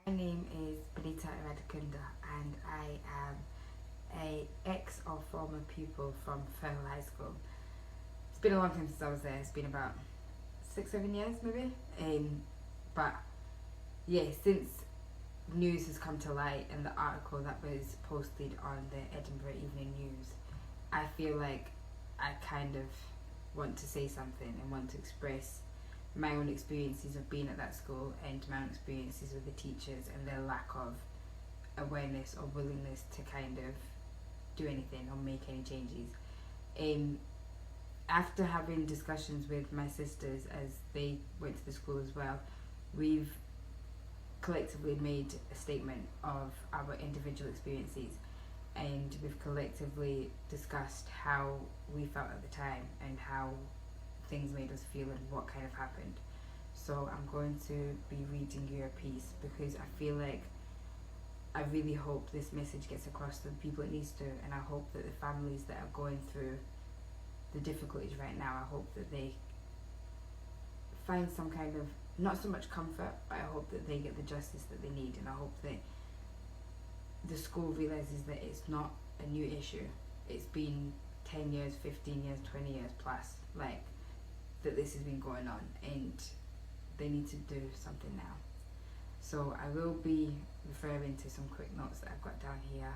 My name is Benita Iradikunda and I am a ex or former pupil from Firrhill High School. It's been a long time since I was there. It's been about 6-7 years maybe. But yeah, since news has come to light and the article that was posted on the Edinburgh Evening News, I feel like I kind of want to say something and want to express my own experiences of being at that school and my own experiences with the teachers and their lack of awareness or willingness to kind of do anything or make any changes. After having discussions with my sisters as they went to the school as well, we've collectively made a statement of our individual experiences, and we've collectively discussed how we felt at the time and how things made us feel and what kind of happened. So I'm going to be reading you a piece because I feel like I really hope this message gets across to the people it needs to, and I hope that the families that are going through the difficulties right now, I hope that they find some kind of, not so much comfort, but I hope that they get the justice that they need, and I hope that the school realises that it's not a new issue. It's been 10 years, 15 years, 20 years plus, like, that this has been going on, and they need to do something now. So I will be referring to some quick notes that I've got down here.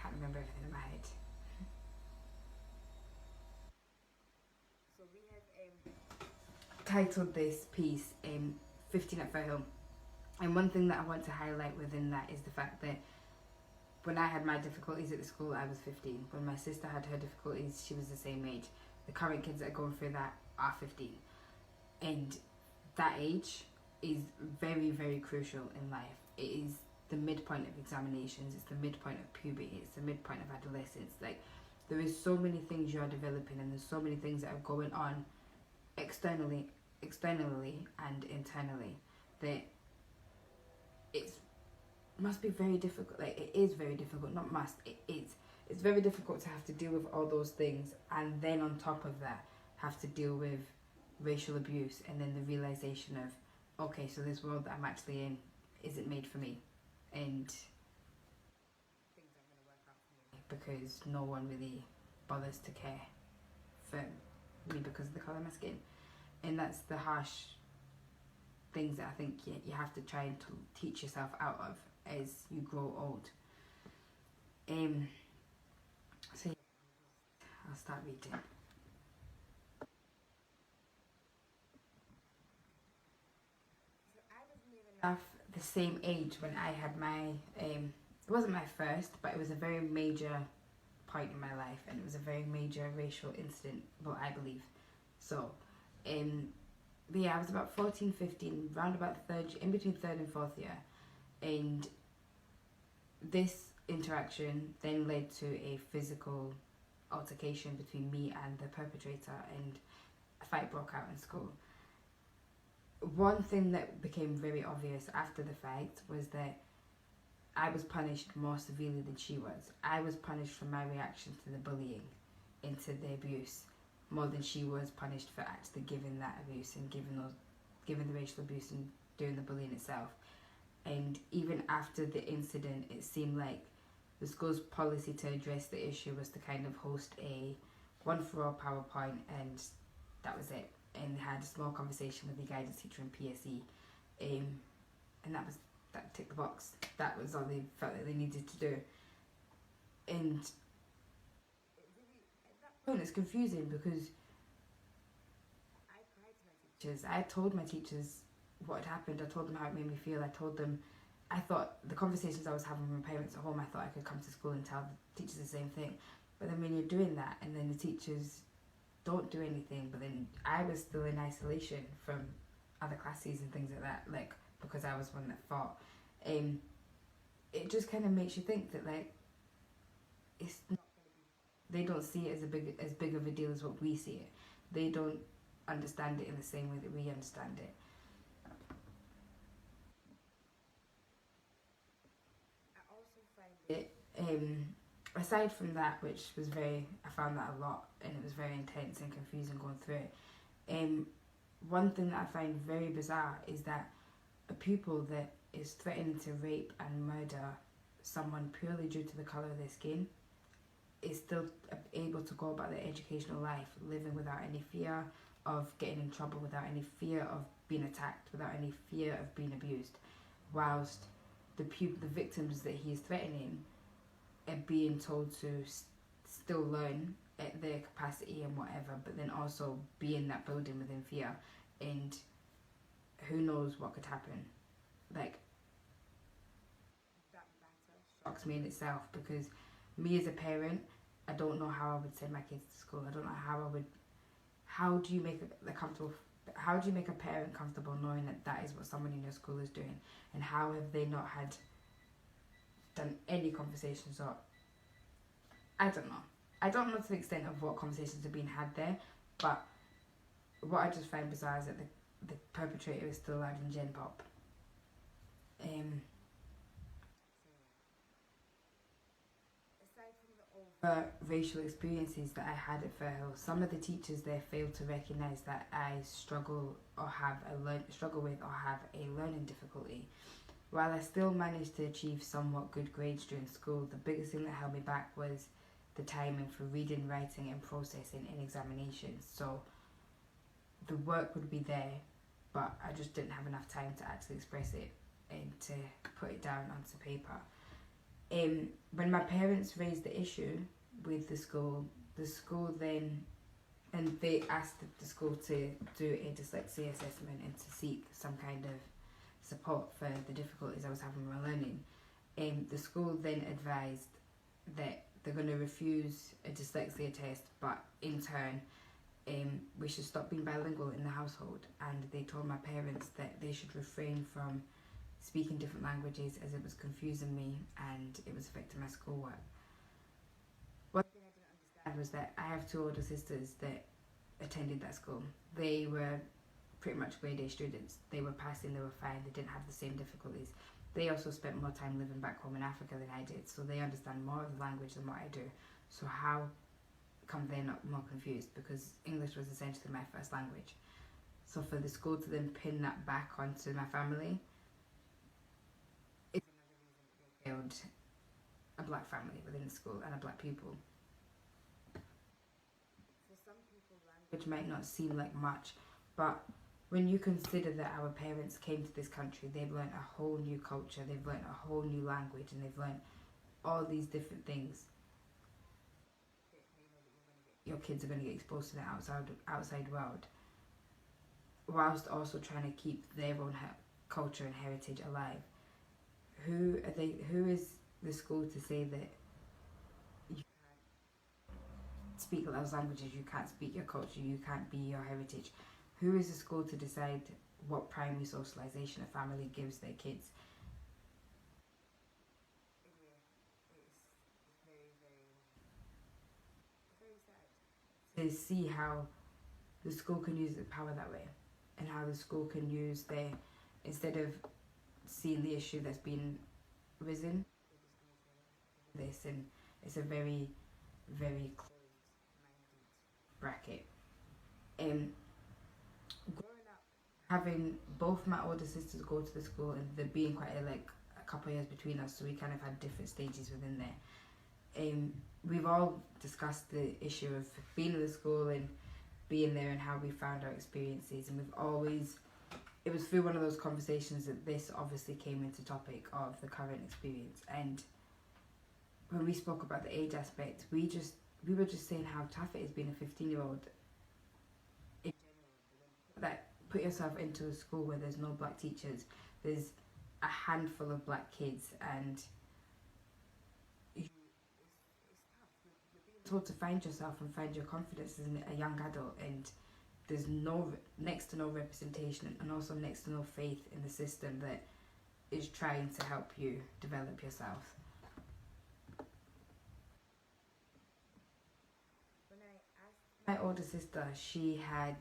Can't remember everything in my head. So we have titled this piece 15 at Firrhill. And one thing that I want to highlight within that is the fact that when I had my difficulties at the school, I was 15. When my sister had her difficulties, she was the same age. The current kids that are going through that are 15. And that age is very, very crucial in life. It is the midpoint of examinations, it's the midpoint of puberty, it's the midpoint of adolescence. Like, there is so many things you are developing, and there's so many things that are going on externally and internally, that it must be very difficult. Like, it is very difficult, not must, it's very difficult to have to deal with all those things, and then on top of that have to deal with racial abuse, and then the realization of, okay, so this world that I'm actually in isn't made for me, and things aren't going to work out for me because no one really bothers to care for me because of the colour of my skin. And that's the harsh things that I think you have to try and teach yourself out of as you grow old. So yeah, I'll start reading. Of the same age when I had my, it wasn't my first, but it was a very major point in my life, and it was a very major racial incident, well, I believe. So, but yeah, I was about 14, 15, round about in between third and fourth year, and this interaction then led to a physical altercation between me and the perpetrator, and a fight broke out in school. One thing that became very obvious after the fight was that I was punished more severely than she was. I was punished for my reaction to the bullying, into the abuse, more than she was punished for actually giving that abuse and giving the racial abuse and doing the bullying itself. And even after the incident, it seemed like the school's policy to address the issue was to kind of host a one-for-all PowerPoint, and that was it. And had a small conversation with the guidance teacher in PSE, and that ticked the box. That was all they felt that they needed to do. And at that point, it's confusing because I cried to my teachers. I told my teachers what had happened. I told them how it made me feel. I told them, I thought the conversations I was having with my parents at home, I thought I could come to school and tell the teachers the same thing. But then when you're doing that, and then the teachers don't do anything, but then I was still in isolation from other classes and things like that, like, because I was one that fought. It just kind of makes you think that, like, it's not, they don't see it as big of a deal as what we see it. They don't understand it in the same way that we understand it. I also find it, aside from that, which was I found that a lot, and it was very intense and confusing going through it. One thing that I find very bizarre is that a pupil that is threatening to rape and murder someone purely due to the colour of their skin is still able to go about their educational life, living without any fear of getting in trouble, without any fear of being attacked, without any fear of being abused, whilst the victims that he is threatening are being told to still learn at their capacity and whatever, but then also be in that building within fear, and who knows what could happen. Like, that shocks me in itself, because me as a parent, I don't know how I would send my kids to school. I don't know how do you make how do you make a parent comfortable knowing that that is what someone in your school is doing, and how have they not done any conversations, or I don't know. I don't know to the extent of what conversations are being had there, but what I just find bizarre is that the perpetrator is still allowed in Gen Pop. Aside from the racial experiences that I had at Firrhill, some of the teachers there failed to recognise that I struggle with or have a learning difficulty. While I still managed to achieve somewhat good grades during school, the biggest thing that held me back was the timing for reading, writing and processing in examinations. So the work would be there, but I just didn't have enough time to actually express it and to put it down onto paper. When my parents raised the issue with the school then, and they asked the school to do a dyslexia assessment and to seek some kind of support for the difficulties I was having with my learning. The school then advised that they're going to refuse a dyslexia test, but in turn, we should stop being bilingual in the household. And they told my parents that they should refrain from speaking different languages as it was confusing me and it was affecting my schoolwork. One thing I didn't understand was that I have two older sisters that attended that school. They were pretty much grade A students. They were passing, they were fine, they didn't have the same difficulties. They also spent more time living back home in Africa than I did, so they understand more of the language than what I do. So how come they're not more confused? Because English was essentially my first language. So for the school to then pin that back onto my family, it's another reason that they failed a black family within the school and a black pupil. For some people, language might not seem like much, but when you consider that our parents came to this country, they've learned a whole new culture, they've learned a whole new language, and they've learned all these different things. Your kids are going to get exposed to the outside world, whilst also trying to keep their own culture and heritage alive. Who is the school to say that you can't speak those languages, you can't speak your culture, you can't be your heritage? Who is the school to decide what primary socialisation a family gives their kids? It's very, very sad to see how the school can use its power that way, and how the school can use instead of seeing the issue that's been risen, this, and it's a very, very closed-minded bracket. Growing up, having both my older sisters go to the school, and there being quite a couple of years between us, so we kind of had different stages within there. We've all discussed the issue of being in the school and being there and how we found our experiences, and it was through one of those conversations that this obviously came into topic of the current experience. And when we spoke about the age aspect, we were just saying how tough it is being a 15-year-old. That put yourself into a school where there's no black teachers, there's a handful of black kids, and it's told to find yourself and find your confidence as a young adult, and there's next to no representation, and also next to no faith in the system that is trying to help you develop yourself. When I asked my older sister, she had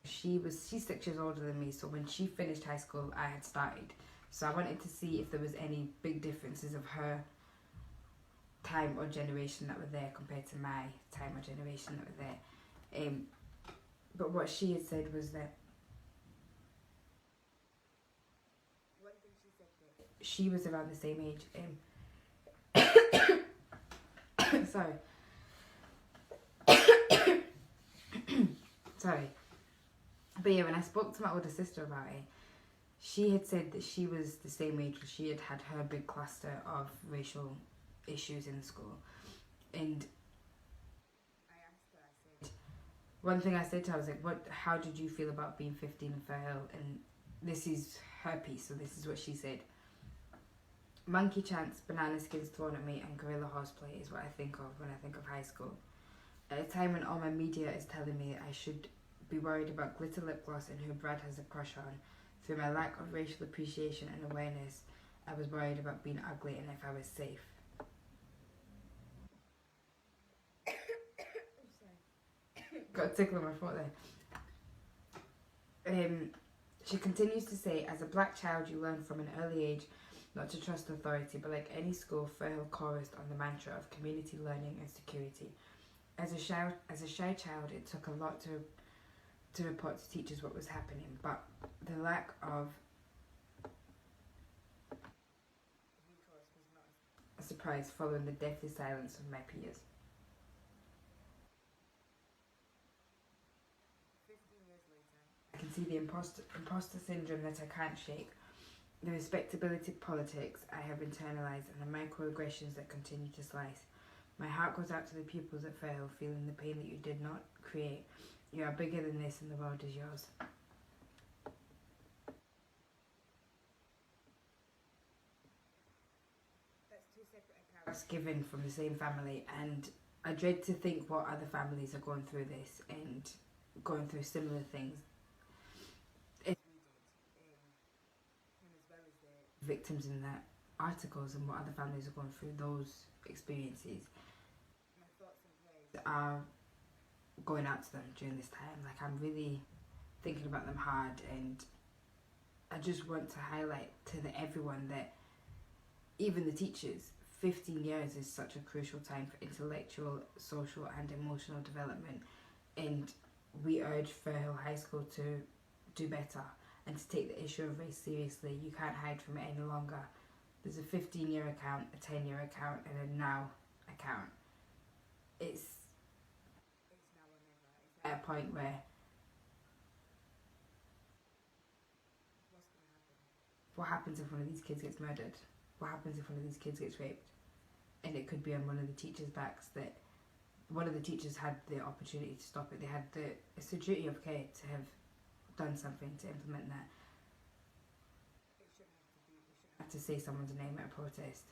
she's 6 years older than me, so when she finished high school, I had started. So I wanted to see if there was any big differences of her time or generation that were there compared to my time or generation that were there. But what she had said was that she was around the same age. Sorry. Sorry. But yeah, when I spoke to my older sister about it, she had said that she was the same age, she had had her big cluster of racial issues in school. And one thing I said to her, I was like, how did you feel about being 15 in Firrhill? And this is her piece, so this is what she said. Monkey chants, banana skins thrown at me, and gorilla horseplay is what I think of when I think of high school. At a time when all my media is telling me I should be worried about glitter lip gloss and who Brad has a crush on, through my lack of racial appreciation and awareness, I was worried about being ugly and if I was safe. Got a tickle in my throat there. She continues to say, as a black child, you learn from an early age not to trust authority, but like any school, Firrhill chorused on the mantra of community learning and security. As a shy child, it took a lot to report to teachers what was happening, but the lack of a surprise following the deathly silence of my peers. 15 years later, I can see the imposter syndrome that I can't shake, the respectability politics I have internalized, and the microaggressions that continue to slice. My heart goes out to the pupils at Firrhill, feeling the pain that you did not create. You are bigger than this, and the world is yours. That's two separate accounts given from the same family, and I dread to think what other families are going through this and going through similar things. Victims in the articles and what other families are going through those experiences. My thoughts and prayers are going out to them during this time. Like, I'm really thinking about them hard, and I just want to highlight to everyone that even the teachers, 15 years is such a crucial time for intellectual, social and emotional development, and we urge Firrhill High School to do better and to take the issue of race seriously. You can't hide from it any longer. There's a 15-year account, a 10-year account, and a now account. It's now or never. It's at a point where what's going to happen? What happens if one of these kids gets murdered? What happens if one of these kids gets raped? And it could be on one of the teachers' backs that one of the teachers had the opportunity to stop it. They had it's a duty of care to have done something to implement that. It shouldn't have to say someone's name at a protest.